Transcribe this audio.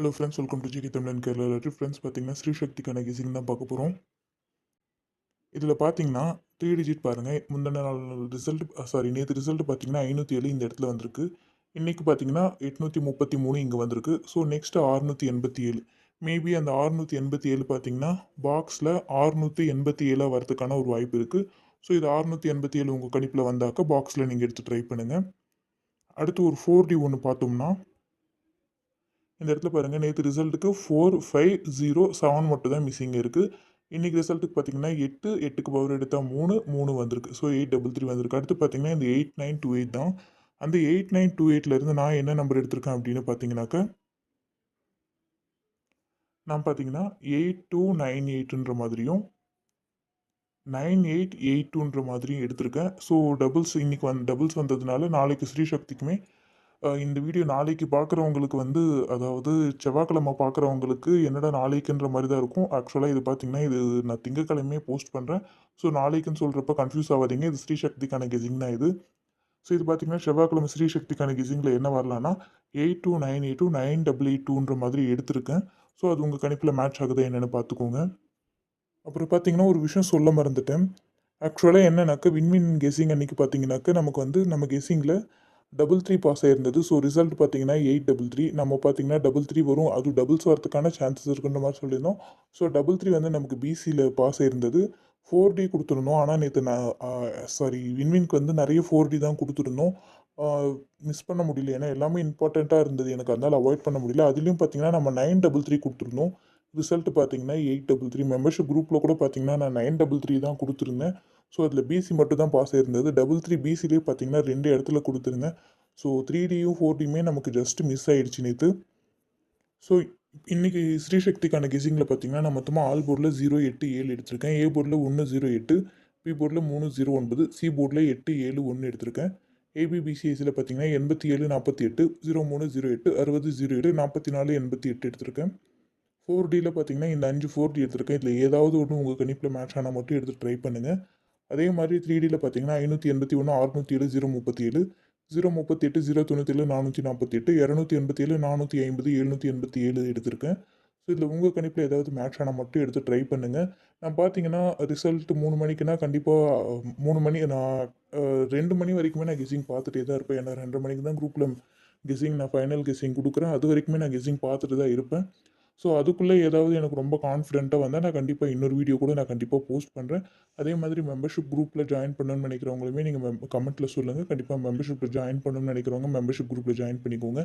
Hello friends, welcome to GK தமிழன் Kerala lottery. Friends பார்த்தீங்கன்னா Sri சக்திக்கான guessing தான் பார்க்க போகிறோம். இதில் பார்த்தீங்கன்னா 3 டிஜிட் பாருங்கள். முந்தின நாள் ரிசல்ட் நேற்று ரிசல்ட் பார்த்தீங்கன்னா 507 இந்த இடத்துல வந்திருக்கு. இன்றைக்கி பார்த்தீங்கன்னா 833 இங்கே வந்திருக்கு. So next 687. மேபி அந்த 687 பார்த்தீங்கன்னா பாக்ஸில் 687 வரதுக்கான ஒரு வாய்ப்பு இருக்குது. ஸோ இது 687 உங்கள் கணிப்பில் வந்தாக்க பாக்ஸில் நீங்கள் எடுத்து ட்ரை பண்ணுங்கள். அடுத்து ஒரு 4D ஒன்று பார்த்தோம்னா இந்த இடத்துல பாருங்கள், நேற்று ரிசல்ட்டுக்கு 4, 5, 0, 7 மட்டும் தான் மிஸ்ஸிங் இருக்குது. இன்றைக்கி ரிசல்ட்டுக்கு பார்த்தீங்கன்னா 8, 8க்கு பவர் எடுத்தால் 3, 3 வந்திருக்கு. ஸோ 833 வந்திருக்கு. அடுத்து பார்த்தீங்கன்னா இந்த 8928 தான். அந்த 8928லேருந்து நான் என்ன நம்பர் எடுத்திருக்கேன் அப்படின்னு பார்த்தீங்கன்னாக்கா, நான் பார்த்தீங்கன்னா 8298ன்ற மாதிரியும் 9882ன்ற மாதிரியும் எடுத்திருக்கேன். ஸோ டபுள்ஸ் இன்னைக்கு டபுள்ஸ் வந்ததுனால நாளைக்கு ஸ்ரீ சக்திக்குமே இந்த வீடியோ நாளைக்கு பார்க்குறவங்களுக்கு அதாவது செவ்வாய்க்கிழமை பார்க்குறவங்களுக்கு என்னடா நாளைக்குன்ற மாதிரி தான் இருக்கும். ஆக்சுவலாக இது பார்த்தீங்கன்னா, இது நான் திங்கட்கிழமையே போஸ்ட் பண்ணுறேன். ஸோ நாளைக்குன்னு சொல்கிறப்ப கன்ஃப்யூஸ் ஆகாதீங்க. இது ஸ்ரீ சக்திக்கான கெஸிங் தான் இது. ஸோ இது பார்த்தீங்கன்னா, செவ்வாய்க்கிழமை ஸ்ரீ சக்திக்கான கெஸிங்கில் என்ன வரலான்னா 8298 9882ன்ற மாதிரி எடுத்திருக்கேன். ஸோ அது உங்கள் கணிப்பில் மேட்ச் ஆகுதா என்னென்னு பார்த்துக்கோங்க. அப்புறம் பார்த்தீங்கன்னா, ஒரு விஷயம் சொல்ல மறந்துட்டேன். ஆக்சுவலாக என்னன்னாக்கா, வின்வின் கெஸ்ஸிங் அன்னைக்கு பார்த்தீங்கன்னாக்கா, நம்ம கெஸ்ஸிங்கில் 3 பாஸ் ஆயிருந்தது. ஸோ ரிசல்ட் பார்த்தீங்கன்னா 833. நம்ம பார்த்தீங்கன்னா 33 வரும். அதுவும் டபுள்ஸ் வரதுக்கான சான்சஸ் இருக்குன்ற மாரி சொல்லியிருந்தோம். ஸோ 33 நமக்கு பிசியில் பாஸ் ஆயிருந்தது. 4D குடுத்துருந்தோம். ஆனா நேத்து நான் வின்வின்க்கு நெறைய 4D தான் குடுத்துருந்தோம். ஆ மிஸ் பண்ண முடியல. ஏன்னா எல்லாமே இம்பார்ட்டன்ட்டா இருந்தது எனக்கு. அதனால அவாய்ட் பண்ண முடியல. அதிலயும் பார்த்தீங்கன்னா, நம்ம 933 குடுத்துருந்தோம். ரிசல்ட் பார்த்தீங்கன்னா 833. மெம்பர்ஷிப் குரூப்ல கூட பார்த்தீங்கன்னா, நான் 933 தான் குடுத்துருந்தேன். ஸோ அதில பிசி மட்டும் தான் பாஸ் ஆயிருந்தது. 33 பிசிலயே பார்த்தீங்கன்னா 2 இடத்துல குடுத்துருந்தேன். ஸோ 3டியும் 4டியுமே நமக்கு ஜஸ்ட் மிஸ் ஆயிடுச்சு நேத்து. ஸோ இன்னைக்கு ஸ்ரீ சக்திக்கான கெஸ்ஸிங்கில பார்த்தீங்கன்னா, நான் மொத்தமா ஆல் போர்ட்ல 0, 8, 7 எடுத்திருக்கேன். ஏ போர்ட்ல 1, 0, 8, பி போர்ட்ல 3, 0, 9, சி போர்ட்ல 8, 7, 1 எடுத்திருக்கேன். ஏபிபிசிஎஸ்ல பார்த்தீங்கன்னா 87, 48, 03, 08, 60, 07, 44, 88 எடுத்திருக்கேன். 4Dல பார்த்தீங்கன்னா, இந்த 5 4D எடுத்திருக்கேன். இதில ஏதாவது ஒண்ணு உங்க கணிப்பில மேட்ச் ஆனா மட்டும் எடுத்து ட்ரை பண்ணுங்க. அதே மாரி 3Dல பார்த்தீங்கன்னா, 581, 607, 037, 038, 097, 448, 287, 450, 787 எடுத்திருக்கேன். ஸோ இதில உங்க கணிப்பில ஏதாவது மேட்ச் ஆனா மட்டும் எடுத்து ட்ரை பண்ணுங்க. நான் பார்த்தீங்கன்னா, ரிசல்ட் 3 மணிக்குன்னா கண்டிப்பா 3 மணி நான் 2 மணி வரைக்குமே நான் கெஸ்ஸிங் பார்த்துட்டே தான் இருப்பேன். ஏன்னா 2:30 மணிக்கு தான் குரூப்ல கெஸ்ஸிங் நான் ஃபைனல் கெஸ்ஸிங் குடுக்குறேன். அதுவரைக்குமே நான் கெஸ்ஸிங் பார்த்துட்டு தான் இருப்பேன். ஸோ அதுக்குள்ளே ஏதாவது எனக்கு ரொம்ப கான்ஃபிடென்ட்டா வந்தா, நான் கண்டிப்பா இன்னொரு வீடியோ கூட நான் கண்டிப்பா போஸ்ட் பண்றேன். அதே மாதிரி மெம்பர்ஷிப் குரூப்ல ஜாயின் பண்ணணும்னு நினைக்கிறவங்களுமே நீங்க கமெண்ட்ல சொல்லுங்க. கண்டிப்பா மெம்பர்ஷிப்ல ஜாயின் பண்ணணும்னு நினைக்கிறவங்க மெம்பர்ஷிப் குரூப்ல ஜாயின் பண்ணிக்கோங்க.